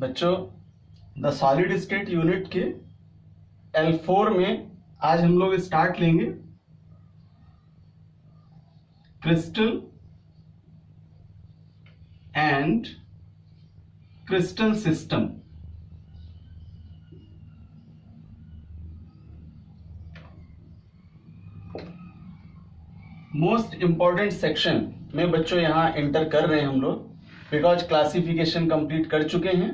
बच्चों the solid state unit के L4 में आज हम लोग स्टार्ट लेंगे crystal and crystal system. Most important section में बच्चों यहां एंटर कर रहे हैं हम लोग, बिकॉज क्लासिफिकेशन कंप्लीट कर चुके हैं,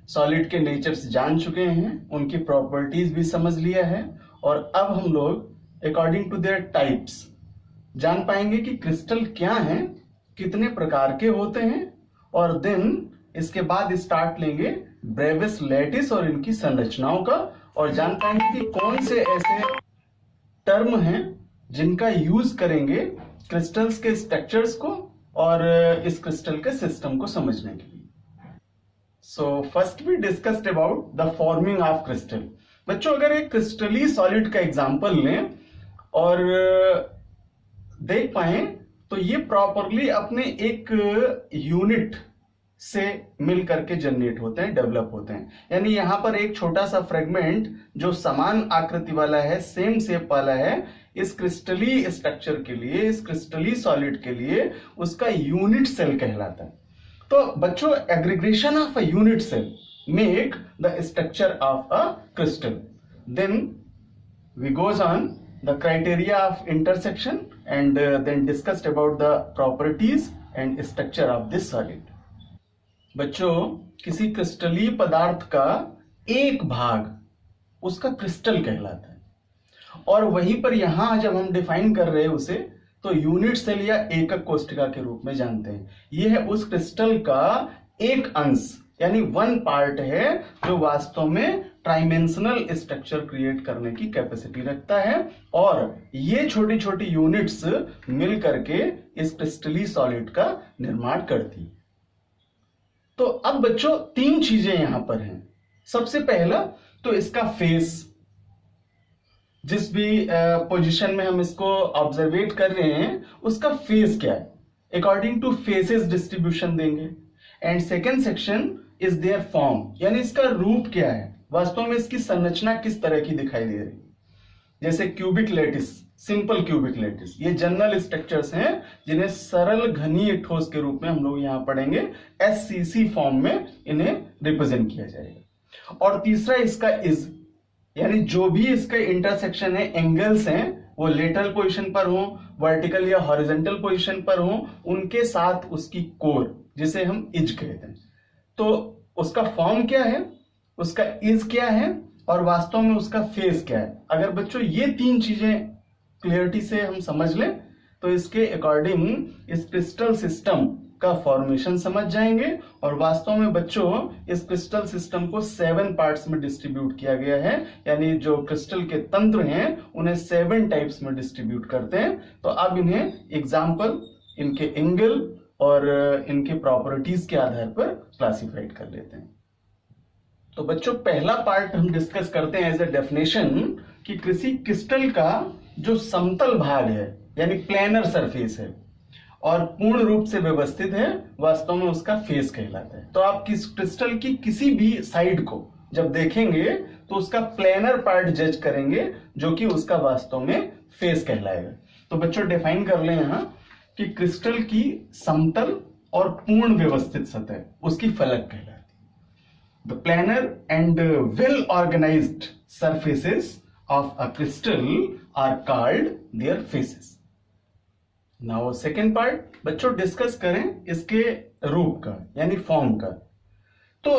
सॉलिड के नेचर्स जान चुके हैं, उनकी प्रॉपर्टीज भी समझ लिया है, और अब हम लोग अकॉर्डिंग टू देयर टाइप्स जान पाएंगे कि क्रिस्टल क्या है, कितने प्रकार के होते हैं, और देन इसके बाद स्टार्ट लेंगे ब्रेविस लैटिस और इनकी संरचनाओं का, और जान पाएंगे कि कौन से ऐसे टर्म हैं जिनका यूज करेंगे क्रिस्टल्स के स्ट्रक्चर्स को और इस क्रिस्टल के सिस्टम को समझने के लिए। So first we discussed about the forming of crystal. बच्चों अगर एक क्रिस्टली सॉलिड का एग्जांपल लें और देख पाए तो ये प्रॉपरली अपने एक यूनिट से मिल करके जनरेट होते हैं, डेवलप होते हैं। यानी यहां पर एक छोटा सा फ्रेगमेंट जो समान आकृति वाला है, सेम शेप वाला है, इस क्रिस्टली स्ट्रक्चर के लिए, इस क्रिस्टली सॉलिड के लिए उसका यूनिट सेल कहलाता है। तो बच्चों aggregation of a unit cell make the structure of a crystal. Then we goes on the criteria of intersection and then discussed about the properties and structure of this solid. बच्चों किसी क्रिस्टली पदार्थ का एक भाग उसका क्रिस्टल कहलाता है, और वहीं पर यहां जब हम डिफाइन कर रहे हैं उसे तो यूनिट सेल या एकक कोष्ठिका के रूप में जानते हैं। यह है उस क्रिस्टल का एक अंश, यानी वन पार्ट है जो वास्तव में ट्राइमेंशनल स्ट्रक्चर क्रिएट करने की कैपेसिटी रखता है, और ये छोटी छोटी यूनिट्स मिल करके इस क्रिस्टली सॉलिड का निर्माण करती है। तो अब बच्चों तीन चीजें यहां पर हैं। सबसे पहला तो इसका फेस, जिस भी पोजीशन में हम इसको ऑब्जर्वेट कर रहे हैं उसका फेस क्या है, अकॉर्डिंग टू फेसेस डिस्ट्रीब्यूशन देंगे। And second section is there form, यानी इसका रूप क्या है, वास्तव में इसकी संरचना किस तरह की दिखाई दे रही है। जैसे cubic lattice, simple cubic lattice, ये जनरल स्ट्रक्चर्स हैं जिन्हें सरल घनीय ठोस के रूप में हम लोग यहां पढ़ेंगे, SCC फॉर्म में इन्हें रिप्रेजेंट किया जाएगा। और तीसरा इसका इज, यानी जो भी इसका इंटरसेक्शन है, एंगल्स हैं, वो लेटरल पोजीशन पर हो, वर्टिकल या हॉरिजॉन्टल पोजीशन पर हो, उनके साथ उसकी कोर, जिसे हम इज कहते हैं। तो उसका फॉर्म क्या है, उसका इज क्या है, और वास्तव में उसका फेस क्या है। अगर बच्चों ये तीन चीजें क्लियरिटी से हम समझ लें तो इसके अकॉर्डिंग इस क्रिस्टल सिस्टम का फॉर्मेशन समझ जाएंगे। और वास्तव में बच्चों इस क्रिस्टल सिस्टम को 7 पार्ट्स में डिस्ट्रीब्यूट किया गया है, यानी जो क्रिस्टल के तंत्र हैं उन्हें 7 टाइप्स में डिस्ट्रीब्यूट करते हैं। तो अब इन्हें एग्जाम्पल, इनके एंगल और इनके प्रॉपर्टीज के आधार पर क्लासिफाइड कर लेते हैं। तो बच्चों पहला पार्ट हम डिस्कस करते हैं एज ए डेफिनेशन कि किसी क्रिस्टल का जो समतल भाग है, यानी प्लेनर सरफेस है और पूर्ण रूप से व्यवस्थित है, वास्तव में उसका फेस कहलाता है। तो आप किस क्रिस्टल की किसी भी साइड को जब देखेंगे तो उसका प्लेनर पार्ट जज करेंगे, जो कि उसका वास्तव में फेस कहलाएगा। तो बच्चों डिफाइन कर लें यहां कि क्रिस्टल की समतल और पूर्ण व्यवस्थित सतह उसकी फलक कहलाती है। The planar and well organized surfaces of a crystal are called their faces. Now second part बच्चों डिस्कस करें इसके रूप का, यानी फॉर्म का। तो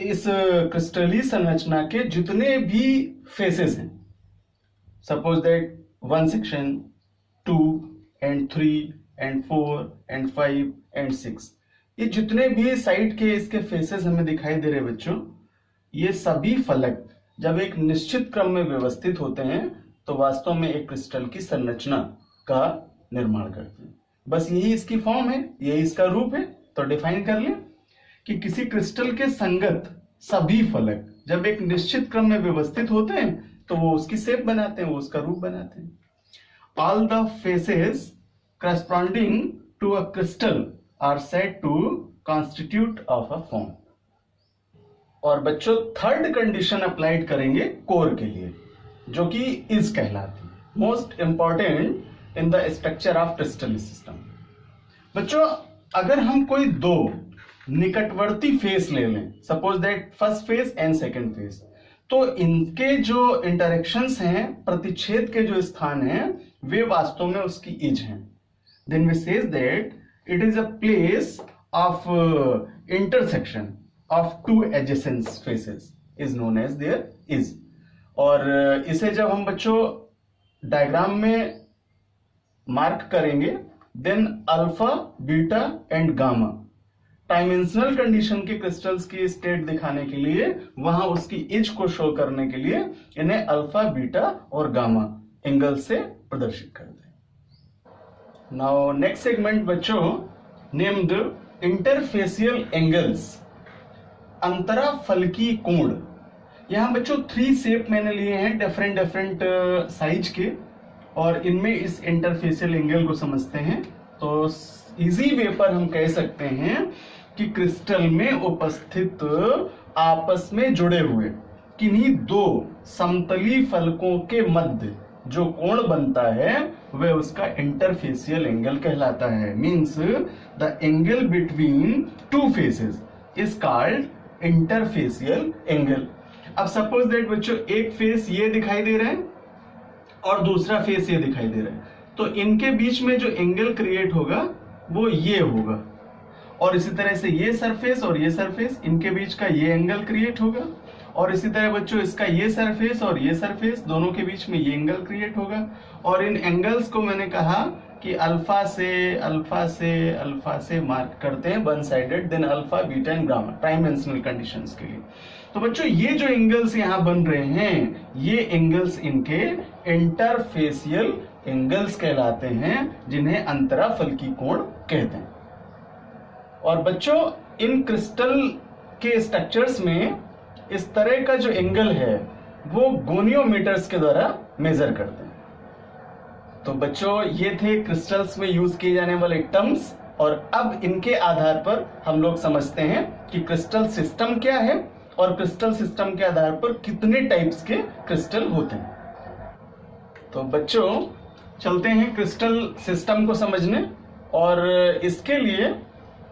इस क्रिस्टली संरचना के जितने भी फेसेस हैं, suppose that 1 section, 2 and 3 and 4 and 5 and 6, ये जितने भी साइड के इसके फेसेस हमें दिखाई दे रहे बच्चों, ये सभी फलक जब एक निश्चित क्रम में व्यवस्थित होते हैं तो वास्तव में एक क्रिस्टल की संरचना का निर्माण करते हैं। बस यही इसकी फॉर्म है, यही इसका रूप है। तो डिफाइन कर लें कि किसी क्रिस्टल के संगत सभी फलक जब एक निश्चित क्रम में व्यवस्थित होते हैं तो वो उसकी शेप बनाते हैं, वो उसका रूप बनाते हैं। All the faces corresponding to a crystal are said to constitute of a form. और बच्चों थर्ड कंडीशन अप्लाइड करेंगे कोर के लिए, जो कि इज कहलाती है, most important in the structure of crystal system. बच्चों अगर हम कोई दो निकटवर्ती फेस ले लें, suppose that first face and second face, तो इनके जो इंटरेक्शंस हैं, प्रतिच्छेद के जो स्थान हैं, वे वास्तव में उसकी इज हैं। Then we says that it is a place of intersection of two adjacent faces is known as there is. और इसे जब हम बच्चों डायग्राम में मार्क करेंगे, then alpha, beta and gamma dimensional condition के क्रिस्टल्स की स्टेट दिखाने के लिए, वहां उसकी इज को शो करने के लिए इन्हें अल्फा, बीटा और गामा एंगल से प्रदर्शित करते हैं। नाउ नेक्स्ट सेगमेंट बच्चों नेम्ड इंटरफेसियल एंगल्स, अंतराफलकी कोण। यहां बच्चों 3 शेप मैंने लिए हैं डिफरेंट साइज के, और इनमें इस इंटरफेसियल एंगल को समझते हैं। तो इजी वे पर हम कह सकते हैं कि क्रिस्टल में उपस्थित आपस में जुड़े हुए किन्हीं दो समतली फलकों के मध्य जो कोण बनता है वह उसका इंटरफेसियल एंगल कहलाता है। Means the angle between two faces is called interfacial angle. अब सपोज दैट बच्चों एक फेस ये दिखाई दे रहा है और दूसरा फेस ये दिखाई दे रहा है, तो इनके बीच में जो एंगल क्रिएट होगा वो ये होगा, और इसी तरह से ये सरफेस और ये सरफेस, इनके बीच का ये एंगल क्रिएट होगा, और इसी तरह बच्चों इसका ये सरफेस और ये सरफेस, दोनों के बीच में ये एंगल क्रिएट होगा। और इन एंगल्स को मैंने कहा कि अल्फा से मार्क करते हैं one sided, then alpha, beta and gamma dimensional conditions के लिए। तो बच्चों ये जो एंगल्स यहाँ बन रहे हैं, ये एंगल्स इनके इंटरफेसियल एंगल्स कहलाते हैं, जिन्हें अंतराफलकी कोण कहते हैं। और बच्चों इन क्रिस्टल के स्ट्रक्चर्स में इस तरह का जो एंगल है वो गोनियोमीटर्स के द्वारा मेजर करते हैं। तो बच्चों ये थे क्रिस्टल्स में यूज किए जाने वाले टर्म्स, और अब इनके आधार पर हम लोग समझते हैं कि क्रिस्टल सिस्टम क्या है और क्रिस्टल सिस्टम के आधार पर कितने टाइप्स के क्रिस्टल होते हैं। तो बच्चों चलते हैं क्रिस्टल सिस्टम को समझने, और इसके लिए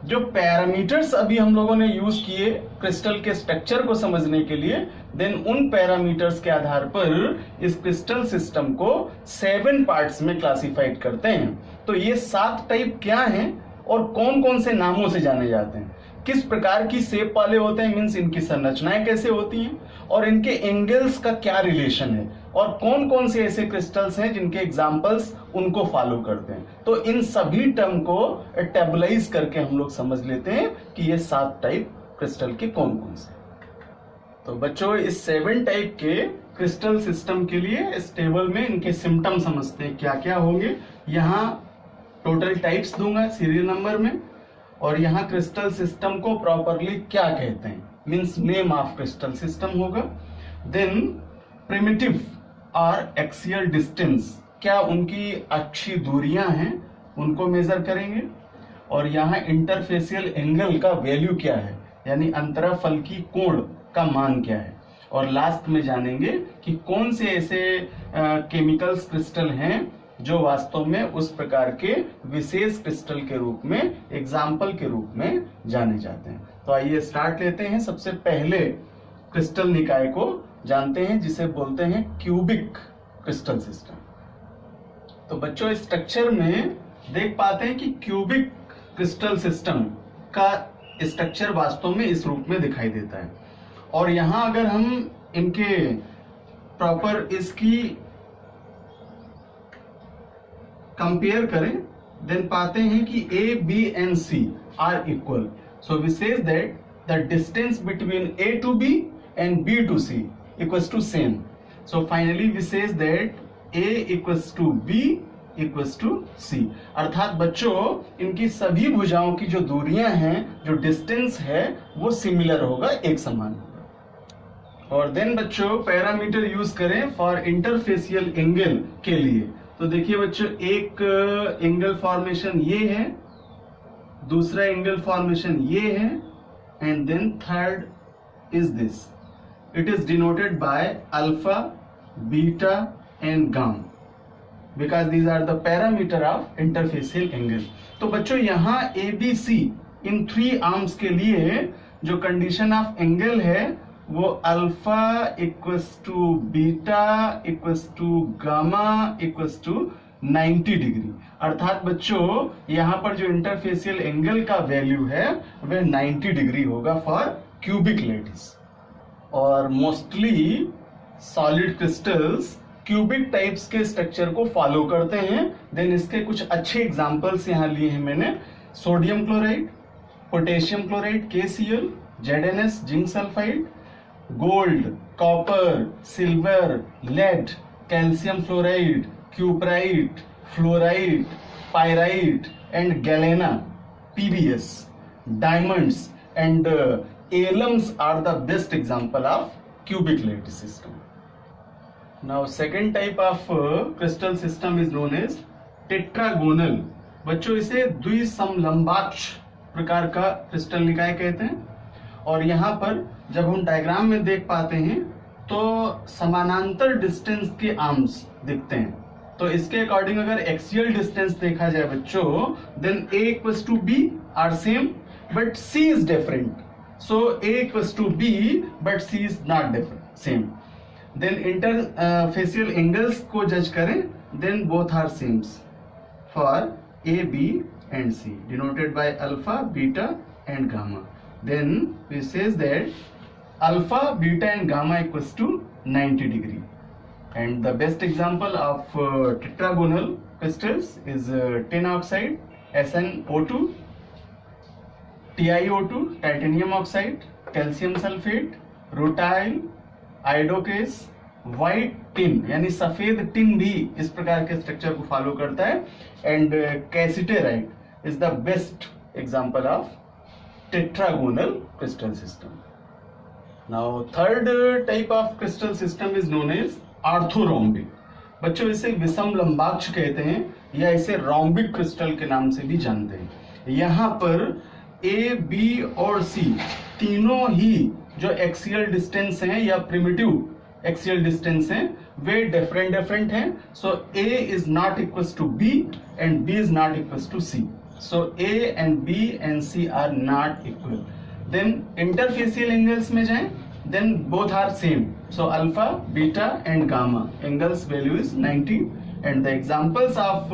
जो पैरामीटर्स अभी हम लोगों ने यूज किए क्रिस्टल के स्ट्रक्चर को समझने के लिए, देन उन पैरामीटर्स के आधार पर इस क्रिस्टल सिस्टम को 7 पार्ट्स में क्लासिफाइड करते हैं। तो ये 7 टाइप क्या हैं और कौन कौन से नामों से जाने जाते हैं, किस प्रकार की शेप वाले होते हैं, मीन्स इनकी संरचनाएं कैसे होती हैं, और इनके एंगल्स का क्या रिलेशन है, और कौन कौन से ऐसे क्रिस्टल्स हैं जिनके एग्जांपल्स उनको फॉलो करते हैं। तो इन सभी टर्म को टेबलाइज करके हम लोग समझ लेते हैं कि ये 7 टाइप क्रिस्टल के कौन कौन से। तो बच्चों इस 7 टाइप के क्रिस्टल सिस्टम के लिए इस टेबल में इनके सिम्टम समझते हैं क्या क्या होंगे। यहाँ टोटल टाइप्स दूंगा सीरियल नंबर में, और यहाँ क्रिस्टल सिस्टम को प्रॉपरली क्या कहते हैं, means name of crystal system होगा। देन प्रिमिटिव और एक्सियल डिस्टेंस, क्या उनकी अच्छी दूरियां हैं उनको मेजर करेंगे, और यहाँ इंटरफेसियल एंगल का वैल्यू क्या है, यानी अंतराफलकी कोण का मान क्या है, और लास्ट में जानेंगे कि कौन से ऐसे केमिकल्स क्रिस्टल हैं जो वास्तव में उस प्रकार के विशेष क्रिस्टल के रूप में, एग्जाम्पल के रूप में जाने जाते हैं। तो आइए स्टार्ट लेते हैं। सबसे पहले क्रिस्टल निकाय को जानते हैं जिसे बोलते हैं क्यूबिक क्रिस्टल सिस्टम। तो बच्चों इस स्ट्रक्चर में देख पाते हैं कि क्यूबिक क्रिस्टल सिस्टम का स्ट्रक्चर वास्तव में इस रूप में दिखाई देता है, और यहां अगर हम इनके प्रॉपर इसकी कंपेयर करें, देन पाते हैं कि A, B and C are equal. So we says that the distance between A to B and B to C equals to same. So finally we says that A equals to B equals to C. अर्थात बच्चों इनकी सभी भुजाओं की जो दूरियां हैं, जो डिस्टेंस है, वो सिमिलर होगा, एक समान होगा। और देन बच्चों पैरामीटर यूज करें फॉर इंटरफेसियल एंगल के लिए। तो देखिए बच्चों एक एंगल फॉर्मेशन ये है, दूसरा एंगल फॉर्मेशन ये है, and then third is this. It is denoted by alpha, beta and gamma because these are the parameter of interfacial angle. तो बच्चों यहाँ ABC इन 3 आर्म्स के लिए जो कंडीशन ऑफ एंगल है वो alpha equals to beta equals to gamma equals to 90 degree. अर्थात बच्चों यहाँ पर जो इंटरफेसियल एंगल का वैल्यू है वह 90 डिग्री होगा फॉर क्यूबिक लैटिस। और mostly solid crystals cubic types के स्ट्रक्चर को फॉलो करते हैं। देन इसके कुछ अच्छे एग्जांपल्स यहाँ लिए हैं मैंने। Sodium chloride, potassium chloride KCl, ZnS zinc sulphide, gold, copper, silver, lead, calcium fluoride, cuprite, fluoride, pyrite and galena, PbS, diamonds and alums are the best example of cubic lattice system. Now second type of crystal system is known as tetragonal. बच्चों इसे द्विसमलंबाक्ष प्रकार का crystal निकाय कहते हैं। और यहाँ पर जब हम डायग्राम में देख पाते हैं तो समानांतर डिस्टेंस के आर्म्स दिखते हैं। तो इसके अकॉर्डिंग अगर एक्सियल डिस्टेंस देखा जाए बच्चों, then A equals to B are same but C is different. So A equals to B but C is not different same. Then interfacial angles को जज करें, then both are sames for A, B and C denoted by alpha, beta and gamma. Then we says that alpha, beta and gamma equals to 90 degree. And the best example of tetragonal crystals is tin oxide, SnO2, TiO2, titanium oxide, calcium sulfate, rutile, iodoCase, white tin यानी सफेद tin भी इस प्रकार के structure को follow करता है। And cassiterite is the best example of tetragonal crystal system. Now third type of crystal system is known as orthorhombic. बच्चों इसे विषम लंबाक्ष कहते हैं या इसे रोम्बिक क्रिस्टल के नाम से भी जानते हैं। यहाँ पर A, B और C तीनों ही जो एक्सियल डिस्टेंस हैं या प्रिमिटिव एक्सियल डिस्टेंस हैं वे डिफरेंट हैं। So A is not equals to B and B is not equals to C. So A and B and C are not equal. Then interfacial angles में जाएं, then both are same. So alpha, beta and gamma angles value is 90. And the examples of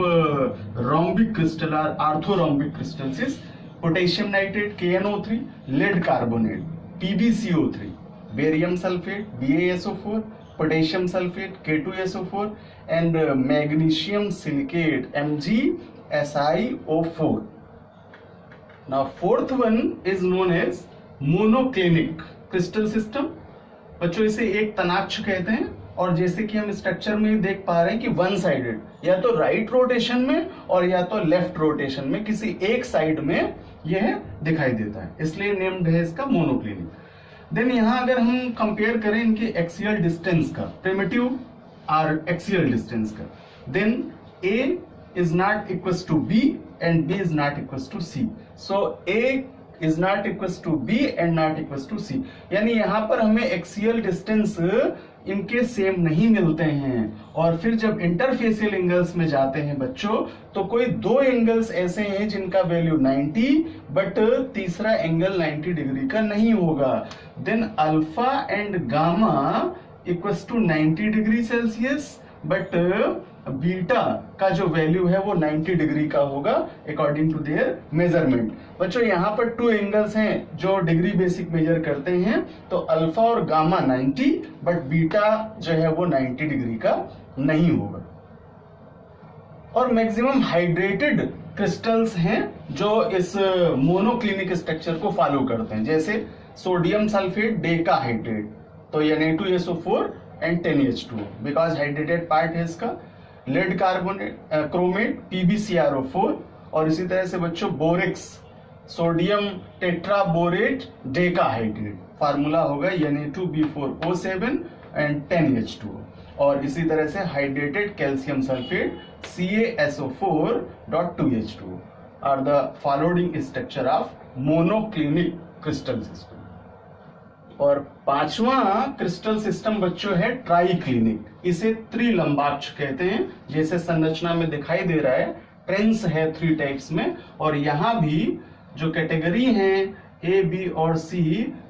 rhombic crystal are orthorhombic crystals is potassium nitrate KNO3, lead carbonate PbCO3, barium sulfate BaSO4, potassium sulfate K2SO4 and magnesium silicate MgSiO4. Now fourth one is known as monoclinic crystal system. बच्चों इसे एक तनाक्ष कहते हैं और जैसे कि हम structure में देख पा रहे हैं कि वन साइडेड या तो राइट रोटेशन में और या तो लेफ्ट रोटेशन में किसी एक साइड में यह दिखाई देता है, इसलिए नेम्ड है इसका मोनोक्लिनिक। देन यहाँ अगर हम कंपेयर करें इनके एक्सियल डिस्टेंस का, प्रिमिटिव और एक्सियल डिस्टेंस का, then A is not equals to B and B is not equals to C. So A is not equals to B and not equals to C. यानी यहाँ पर हमें axial distance इनके same नहीं मिलते हैं। और फिर जब इंटरफेसियल एंगल्स में जाते हैं बच्चों तो कोई दो एंगल्स ऐसे हैं जिनका वैल्यू 90 बट तीसरा एंगल 90 डिग्री का नहीं होगा। Then alpha and gamma equals to 90 degree celsius but beta का जो वैल्यू है वो 90 डिग्री का होगा अकॉर्डिंग टू देयर मेजरमेंट। बच्चों यहाँ पर टू एंगल्स हैं जो डिग्री बेसिक मेजर करते हैं, तो अल्फा और गामा 90 बट बीटा जो है वो 90 डिग्री का नहीं होगा। और मैक्सिमम हाइड्रेटेड क्रिस्टल्स हैं जो इस मोनोक्लिनिक स्ट्रक्चर को फॉलो करते हैं, जैसे सोडियम सल्फेट डेकाहाइड्रेट, तो Na2SO4 and 10H2 because hydrated part है इसका। लेड कार्बोनेट क्रोमेट PbCrO4 और इसी तरह से बच्चों borax sodium tetraborate decahydrate, formula होगा Na2B4O7 एंड 10H2। और इसी तरह से hydrated calcium sulphate CaSO4.2H2 are the following structure of monoclinic crystal system. और पांचवा क्रिस्टल सिस्टम बच्चों है ट्राई क्लिनिक, इसे त्रिलंबाक्ष कहते हैं। जैसे संरचना में दिखाई दे रहा है, ट्रेंस है 3 टाइप्स में, और यहां भी जो कैटेगरी है ए, बी और सी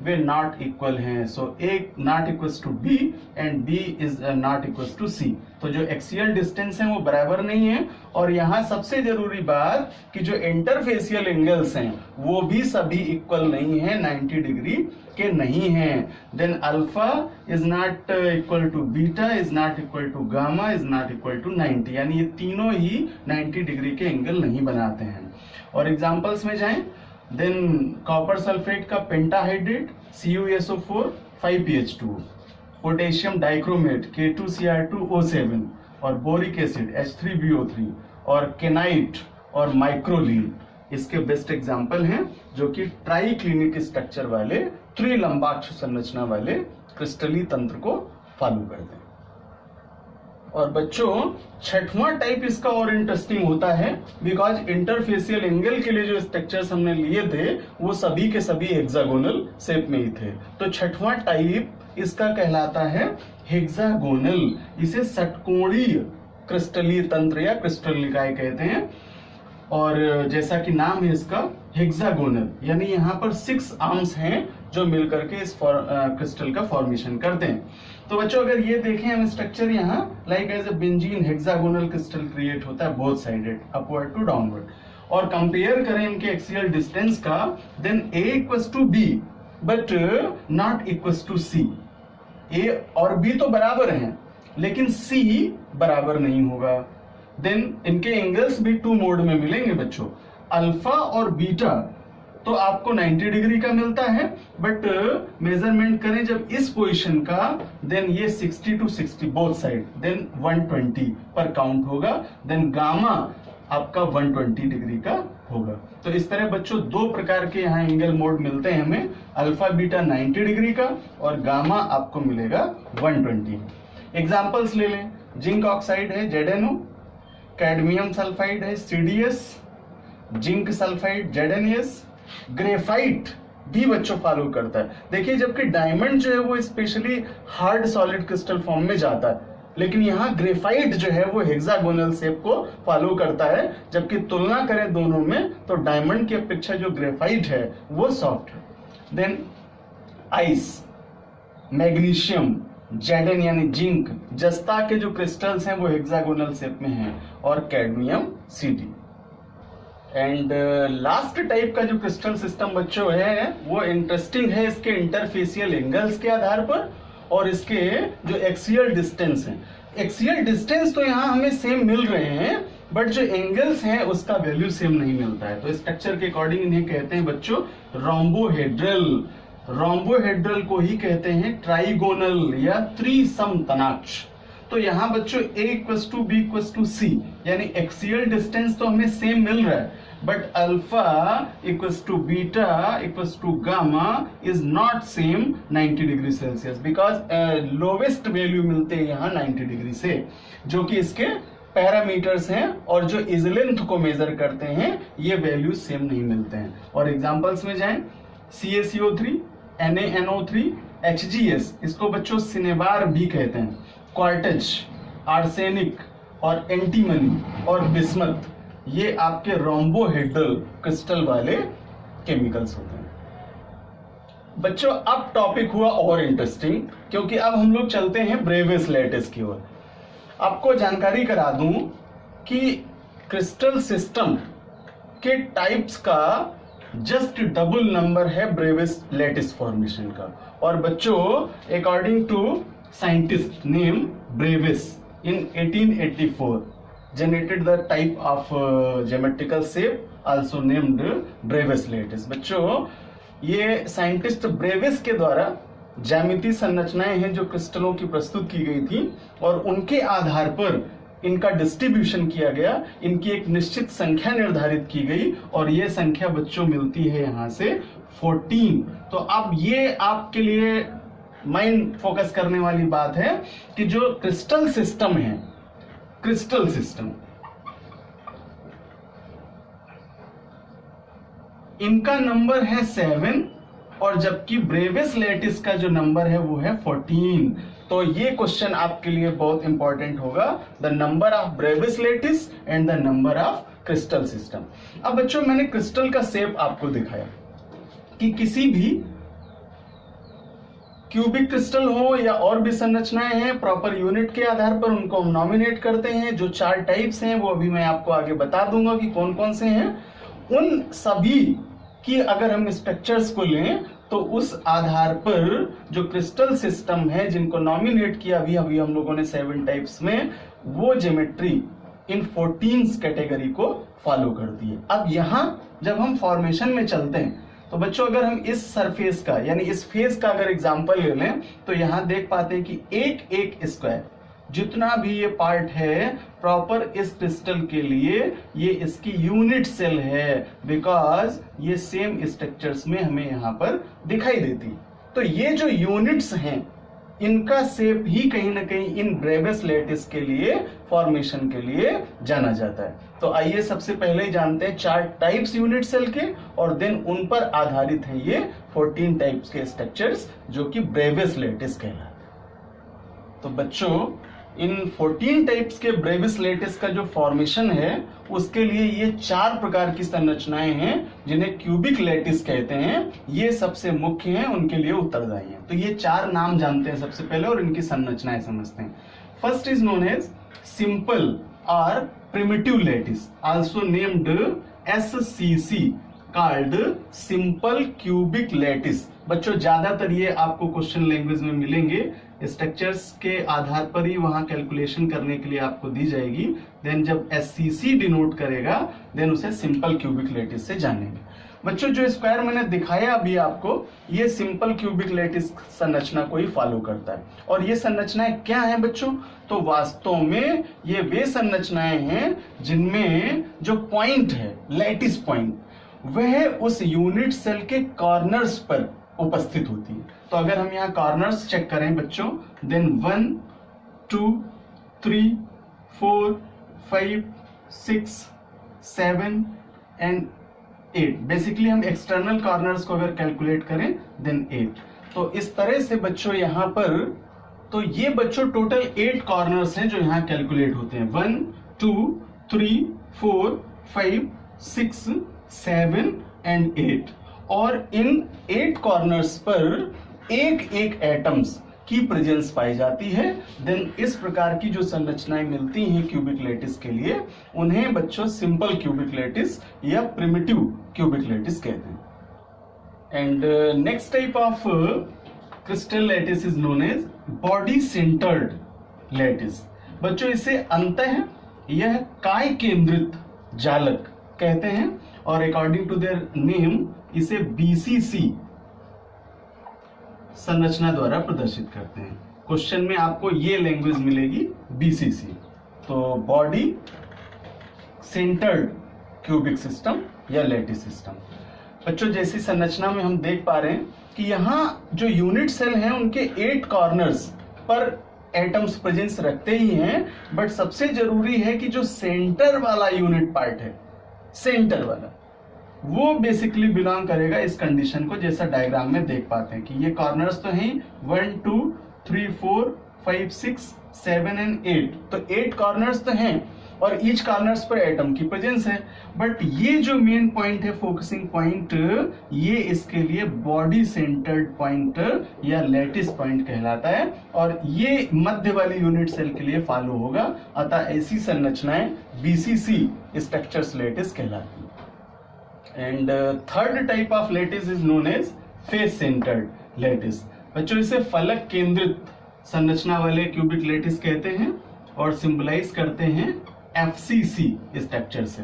वे नॉट इक्वल हैं। So a not equals to b and b is not equals to c. तो जो एक्सियल डिस्टेंस है वो बराबर नहीं है। और यहाँ सबसे जरूरी बात कि जो इंटरफेसियल एंगल्स हैं वो भी सभी इक्वल नहीं है, 90 डिग्री के नहीं हैं। Then alpha is not equal to beta, is not equal to gamma, is not equal to 90, यानी ये तीनों ही 90 डिग्री के एंगल नहीं बनाते हैं। और एग्जाम्पल्स में जाएं, देन कॉपर सल्फेट का pentahydrate CuSO4 5PH2, potassium dichromate K2Cr2O7 और बोरिक एसिड H3BO3 और केनाइट और माइक्रोलीन इसके बेस्ट एग्जाम्पल हैं, जो कि ट्राई क्लिनिक स्ट्रक्चर वाले त्रिलंबाक्ष संरचना वाले क्रिस्टली तंत्र को फॉलो करते हैं। और बच्चों छठवां टाइप इसका और इंटरेस्टिंग होता है, बिकॉज इंटरफेसियल एंगल के लिए जो स्ट्रक्चर्स हमने लिए थे वो सभी के सभी हेक्सागोनल शेप में ही थे। तो छठवां टाइप इसका कहलाता है हेक्सागोनल, इसे षटकोणीय क्रिस्टलीय तंत्र या क्रिस्टल निकाय कहते हैं। और जैसा कि नाम है इसका हेक्सागोनल, यानी यहाँ पर 6 आर्म्स हैं जो मिलकर के इस क्रिस्टल का फॉर्मेशन करते हैं। तो बच्चों अगर ये देखें हम स्ट्रक्चर, यहाँ like as a benzene hexagonal crystal create होता है both sided upward to downward. और कंपेयर करें इनके एक्सियल डिस्टेंस का, then A equals to B but not equals to C। A और B तो बराबर हैं लेकिन C बराबर नहीं होगा। देन इनके एंगल्स भी 2 मोड में मिलेंगे बच्चों, अल्फा और बीटा तो आपको 90 डिग्री का मिलता है, बट मेजरमेंट करें जब इस पोजीशन का, देन ये 60 to 60 बोथ साइड, देन 120 पर काउंट होगा। देन गामा आपका 120 डिग्री का होगा। तो इस तरह बच्चों 2 प्रकार के यहाँ एंगल मोड मिलते हैं हमें, अल्फा बीटा 90 डिग्री का और गामा आपको मिलेगा 120। एग्जाम्पल्स ले लें, जिंक ऑक्साइड है ZnO, कैडमियम सल्फाइड है CdS, zinc sulphide ZnAs, graphite भी बच्चों फॉलो करता है। देखिए जबकि डायमंड जो है वो specially hard solid crystal form में जाता है, लेकिन यहाँ ग्रेफाइट जो है वो हेक्सागोनल शेप को फॉलो करता है। जबकि तुलना करें दोनों में तो डायमंड की अपेक्षा जो ग्रेफाइट है वो सॉफ्ट है। देन आइस, मैग्नीशियम, Zn यानी जिंक, जस्ता के जो क्रिस्टल्स हैं वो हेक्सागोनल शेप में हैं, और cadmium Cd। And last type का जो क्रिस्टल सिस्टम बच्चों है वो इंटरेस्टिंग है इसके इंटरफेसियल एंगल्स के आधार पर और इसके जो एक्सियल डिस्टेंस है। एक्सियल डिस्टेंस तो यहाँ हमें सेम मिल रहे हैं, बट जो एंगल्स हैं उसका वैल्यू सेम नहीं मिलता है। तो स्ट्रक्चर के अकॉर्डिंग इन्हें कहते हैं बच्चों रोम्बोहेड्रल। रोम्बोहेड्रल को ही कहते हैं ट्राइगोनल या त्रिसमतनाक्ष। तो यहाँ बच्चों A equals to B equals to C, यानी एक्सियल डिस्टेंस तो हमें सेम मिल रहा है, but alpha equals to beta equals to gamma is not same 90 degree celsius, because lowest value मिलते हैं यहाँ 90 डिग्री से, जो कि इसके पैरामीटर्स हैं और जो इज लेंथ को मेजर करते हैं ये वैल्यू सेम नहीं मिलते हैं। और एग्जांपल्स में जाएं, CaCO3, NaNO3, HgS, इसको बच्चों सिनेबार भी कहते हैं, क्वार्टज, आर्सेनिक और एंटीमनी और बिस्मथ, ये आपके रोम्बोहेड्रल क्रिस्टल वाले केमिकल्स होते हैं। बच्चों अब टॉपिक हुआ और इंटरेस्टिंग, क्योंकि अब हम लोग चलते हैं ब्रेविस लैटिस की ओर। आपको जानकारी करा दूं कि क्रिस्टल सिस्टम के टाइप्स का जस्ट डबल नंबर है ब्रेविस लैटिस फॉर्मेशन का। और बच्चों according to scientist name Bravais in 1884 generated the type of geometrical shape also named Brevis lattice। बच्चों ये साइंटिस्ट ब्रेविस के द्वारा ज्यामितीय संरचनाएं हैं जो क्रिस्टलों की प्रस्तुत की गई थी और उनके आधार पर इनका डिस्ट्रीब्यूशन किया गया, इनकी एक निश्चित संख्या निर्धारित की गई और ये संख्या बच्चों मिलती है यहाँ से 14। तो अब ये आपके लिए माइंड फोकस करने वाली बात है कि जो क्रिस्टल सिस्टम है, क्रिस्टल सिस्टम, इनका नंबर है 7 और जबकि ब्रेविस लैटिस का जो नंबर है वो है 14। तो ये क्वेश्चन आपके लिए बहुत इंपॉर्टेंट होगा, the number of Brevis lattice and the number of crystal system. अब बच्चों मैंने क्रिस्टल का शेप आपको दिखाया कि किसी भी क्यूबिक क्रिस्टल हो या और भी संरचनाएं हैं, प्रॉपर यूनिट के आधार पर उनको हम नॉमिनेट करते हैं। जो 4 टाइप्स हैं वो अभी मैं आपको आगे बता दूंगा कि कौन कौन से हैं। उन सभी की अगर हम स्ट्रक्चर्स को लें तो उस आधार पर जो क्रिस्टल सिस्टम है जिनको नॉमिनेट किया अभी अभी हम लोगों ने 7 टाइप्स में, वो ज्योमेट्री इन 14 कैटेगरी को फॉलो करती है। अब यहां जब हम फॉर्मेशन में चलते हैं तो बच्चों अगर हम इस सरफेस का यानी इस फेस का अगर एग्जांपल ले लें तो यहां देख पाते हैं कि एक स्क्वायर जितना भी ये पार्ट है प्रॉपर इस क्रिस्टल के लिए ये इसकी यूनिट सेल है, बिकॉज ये सेम स्ट्रक्चर्स में हमें यहां पर दिखाई देती। तो ये जो यूनिट्स हैं इनका शेप ही कहीं ना कहीं इन ब्रेविस लैटिस के लिए फॉर्मेशन के लिए जाना जाता है। तो आइए सबसे पहले ही जानते हैं 4 टाइप्स यूनिट सेल के, और देन उन पर आधारित है ये 14 टाइप्स के स्ट्रक्चर्स जो कि ब्रेविस लैटिस कहलाते हैं। तो बच्चों इन 14 टाइप्स के ब्रेविस लैटिस का जो फॉर्मेशन है उसके लिए ये 4 प्रकार की संरचनाएं हैं जिन्हें क्यूबिक लैटिस कहते हैं। ये सबसे मुख्य हैं, उनके लिए उत्तरदायी हैं। तो ये 4 नाम जानते हैं सबसे पहले और इनकी संरचनाएं समझते हैं। First is known as simple और primitive lattice, also named SCC, called simple cubic lattice. बच्चों ज्यादातर ये आपको क्वेश्चन लैंग्वेज में मिलेंगे, स्ट्रक्चर्स के आधार पर ही वहां कैलकुलेशन करने के लिए आपको दी जाएगी। देन जब SCC डिनोट करेगा देन उसे सिंपल क्यूबिक लैटिस से जानेंगे। बच्चों जो स्क्वायर मैंने दिखाया अभी आपको, ये सिंपल क्यूबिक लैटिस संरचना को ही फॉलो करता है। और ये संरचनाएं क्या है बच्चों? तो वास्तव में ये वे संरचनाएं हैं जिनमें जो पॉइंट है लैटिस पॉइंट वह उस यूनिट सेल के कॉर्नर्स पर उपस्थित होती है। तो अगर हम यहाँ कॉर्नर्स चेक करें बच्चों, देन 1 2 3 4 5 6 7 एंड 8, बेसिकली हम एक्सटर्नल कॉर्नर्स को अगर कैलकुलेट करें देन 8। तो इस तरह से बच्चों यहाँ पर, तो ये बच्चों टोटल 8 कॉर्नर्स हैं जो यहाँ कैलकुलेट होते हैं। 1 2 3 4 5 6 7 एंड 8। और इन 8 कॉर्नर्स पर एक एटम्स की प्रेजेंस पाई जाती है। देन इस प्रकार की जो संरचनाएं मिलती हैं क्यूबिक लैटिस के लिए उन्हें बच्चों सिंपल क्यूबिक लैटिस या प्रिमिटिव क्यूबिक लैटिस कहते हैं। And next type of crystal lattice is known as body centred lattice. बच्चों इसे अंतः यह काय केंद्रित जालक कहते हैं और अकॉर्डिंग टू देयर नेम इसे BCC संरचना द्वारा प्रदर्शित करते हैं। क्वेश्चन में आपको ये लैंग्वेज मिलेगी BCC। तो बॉडी सेंटर्ड क्यूबिक सिस्टम या लैटिस सिस्टम। बच्चों जैसी संरचना में हम देख पा रहे हैं कि यहाँ जो यूनिट सेल हैं उनके 8 कॉर्नर्स पर एटम्स प्रेजेंस रखते ही हैं, बट सबसे जरूरी है कि जो सेंटर वाला यूनिट पार्ट है, सेंटर वाला, वो बेसिकली बिलोंग करेगा इस कंडीशन को, जैसा डायग्राम में देख पाते हैं कि ये कॉर्नर्स तो हैं 1 2 3 4 5 6 7 एंड 8। तो 8 कॉर्नर्स तो हैं और ईच कॉर्नर्स पर एटम की प्रेजेंस है, बट ये जो मेन पॉइंट है, फोकसिंग पॉइंट, ये इसके लिए बॉडी सेंटर्ड पॉइंट या लैटिस पॉइंट कहलाता है और ये मध्य वाली यूनिट सेल के लिए फॉलो होगा। अतः ऐसी संरचनाएं BCC स्ट्रक्चर्स लैटिस कहलाती है। And third type of lattice is known as face centred lattice. बच्चों इसे फलक केंद्रित संरचना वाले क्यूबिक लैटिस कहते हैं और सिंबलाइज करते हैं FCC स्ट्रक्चर से।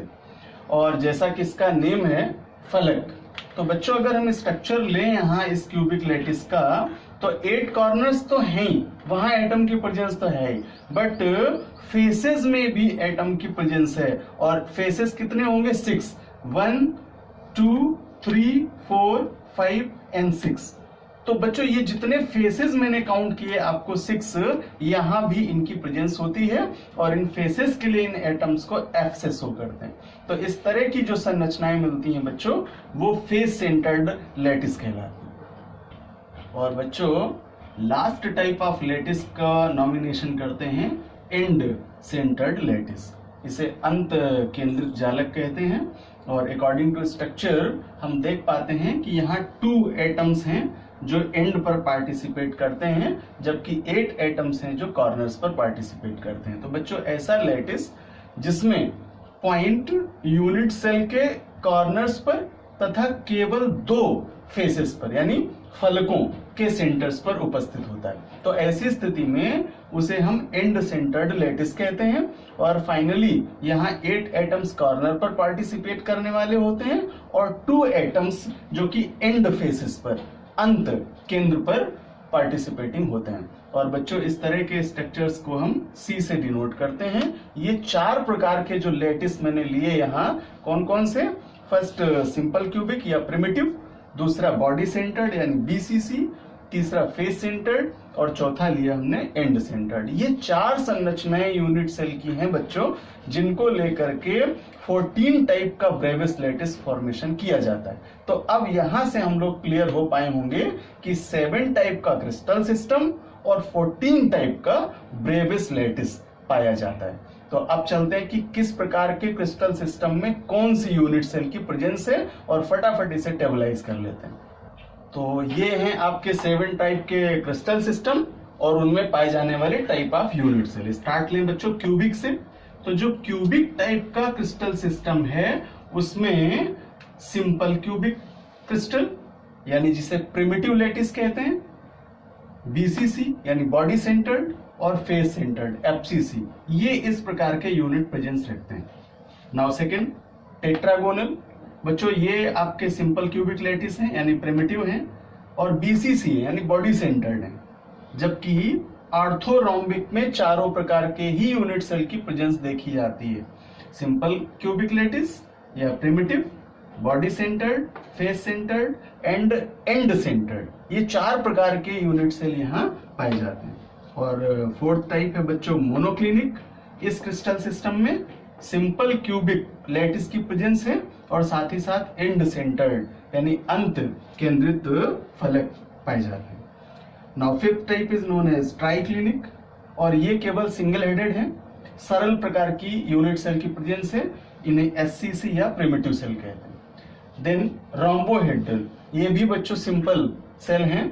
और जैसा कि इसका नेम है फलक, तो बच्चों अगर हम स्ट्रक्चर लें यहाँ इस क्यूबिक लैटिस का, तो 8 कॉर्नर्स तो हैं ही, वहां एटम की प्रेजेंस तो है ही, बट फेसेस में भी एटम की प्रेजेंस है। और फेसेस कितने होंगे? 6, 1 2 3 4 5 एंड 6। तो बच्चों ये जितने फेसेस मैंने काउंट किए आपको 6, यहां भी इनकी प्रेजेंस होती है और इन फेसेस के लिए इन एटम्स को F से शो करते हैं। तो इस तरह की जो संरचनाएं मिलती हैं बच्चों वो फेस सेंटर्ड लैटिस कहलाती है। और बच्चों लास्ट टाइप ऑफ लैटिस का नॉमिनेशन करते हैं एंड सेंटर्ड लैटिस, इसे अंत केंद्रित जालक कहते हैं। और अकॉर्डिंग टू स्ट्रक्चर हम देख पाते हैं कि यहाँ 2 एटम्स हैं जो एंड पर पार्टिसिपेट करते हैं, जबकि 8 एटम्स हैं जो कॉर्नर्स पर पार्टिसिपेट करते हैं। तो बच्चों ऐसा लैटिस जिसमें पॉइंट यूनिट सेल के कॉर्नर्स पर तथा केवल 2 फेसेस पर यानी फलकों के सेंटर्स पर उपस्थित होता है, तो ऐसी स्थिति में उसे हम एंड सेंटर्ड लैटिस कहते हैं। और फाइनली यहाँ 8 एटम्स कॉर्नर पर पार्टिसिपेट करने वाले होते हैं और 2 एटम्स जो कि एंड फेसेस पर अंत केंद्र पर पार्टिसिपेटिंग होते हैं। और बच्चों इस तरह के स्ट्रक्चर्स को हम सी से डिनोट करते हैं। ये 4 प्रकार के जो लैटिस मैंने लिए यहाँ, कौन कौन से? फर्स्ट सिंपल क्यूबिक या प्रिमिटिव, दूसरा बॉडी सेंटर्ड यानी बीसीसी, तीसरा फेस सेंटर्ड और चौथा लिया हमने एंड सेंटर्ड। ये 4 संरचनाएं यूनिट सेल की हैं बच्चों, जिनको लेकर के 14 टाइप का ब्रेविस लैटिस फॉर्मेशन किया जाता है। तो अब यहां से हम लोग क्लियर हो पाए होंगे कि 7 टाइप का क्रिस्टल सिस्टम और 14 टाइप का ब्रेविस लैटिस पाया जाता है। तो अब चलते हैं कि किस प्रकार के क्रिस्टल सिस्टम में कौन सी यूनिट सेल की प्रेजेंस है और फटाफट इसे टेबलाइज कर लेते हैं। तो ये हैं आपके 7 टाइप के क्रिस्टल सिस्टम और उनमें पाए जाने वाले type of unit cell. Start लें बच्चों क्यूबिक से। तो जो क्यूबिक टाइप का क्रिस्टल सिस्टम है उसमें सिंपल क्यूबिक क्रिस्टल यानी जिसे प्रिमिटिव लैटिस कहते हैं, बीसीसी यानी बॉडी सेंटर्ड और फेस सेंटर्ड एफसीसी, ये इस प्रकार के यूनिट प्रेजेंस रखते हैं। Now second tetragonal. बच्चों ये आपके सिंपल क्यूबिक लैटिस हैं यानी प्रिमिटिव हैं और बीसीसी है यानी बॉडी सेंटर्ड है, जबकि ऑर्थोरोम्बिक में 4 प्रकार के ही यूनिट सेल की प्रेजेंस देखी जाती है। सिंपल क्यूबिक लैटिस या primitive, body centred, face centred and and centred, ये 4 प्रकार के यूनिट सेल यहाँ पाए जाते हैं। और फोर्थ टाइप है बच्चों मोनोक्लिनिक। इस क्रिस्टल सिस्टम में सिंपल क्यूबिक लैटिस की प्रेजेंस है और साथ ही साथ एंड सेंटर्ड यानी अंत केंद्रित फलक पाए जाते हैं। Now fifth type is known as triclinic और ये केवल सिंगल हेडेड है, सरल प्रकार की यूनिट सेल की प्रेजेंस है, इन्हें एससीसी या प्रिमिटिव सेल कहते हैं। देन रोम्बोहेड्रल, ये भी बच्चों सिंपल सेल हैं,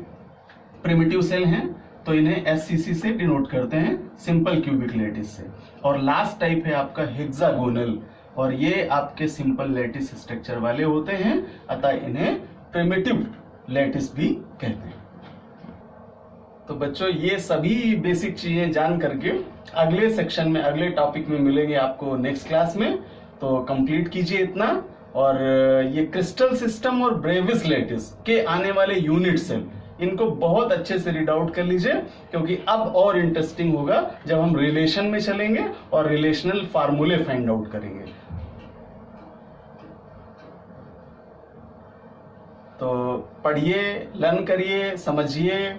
प्रिमिटिव सेल हैं, तो इन्हें एससीसी से डिनोट करते हैं, सिंपल क्यूबिक लैटिस से। और लास्ट टाइप है आपका हेक्सागोनल और ये आपके सिंपल लैटिस स्ट्रक्चर वाले होते हैं, अतः इन्हें प्रिमिटिव लैटिस भी कहते हैं। तो बच्चों ये सभी बेसिक चीजें जान करके अगले सेक्शन में, अगले टॉपिक में मिलेंगे आपको नेक्स्ट क्लास में, तो कंप्लीट कीजिए इतना। और ये क्रिस्टल सिस्टम और ब्रेविस लैटिस के आने वाले यूनिट सेल, इनको बहुत अच्छे से रीड आउट कर लीजिए, क्योंकि अब और इंटरेस्टिंग होगा जब हम रिलेशन में चलेंगे और रिलेशनल फार्मूले फाइंड आउट करेंगे। तो पढ़िए, लर्न करिए, समझिए,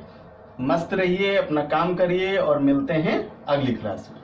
मस्त रहिए, अपना काम करिए और मिलते हैं अगली क्लास में।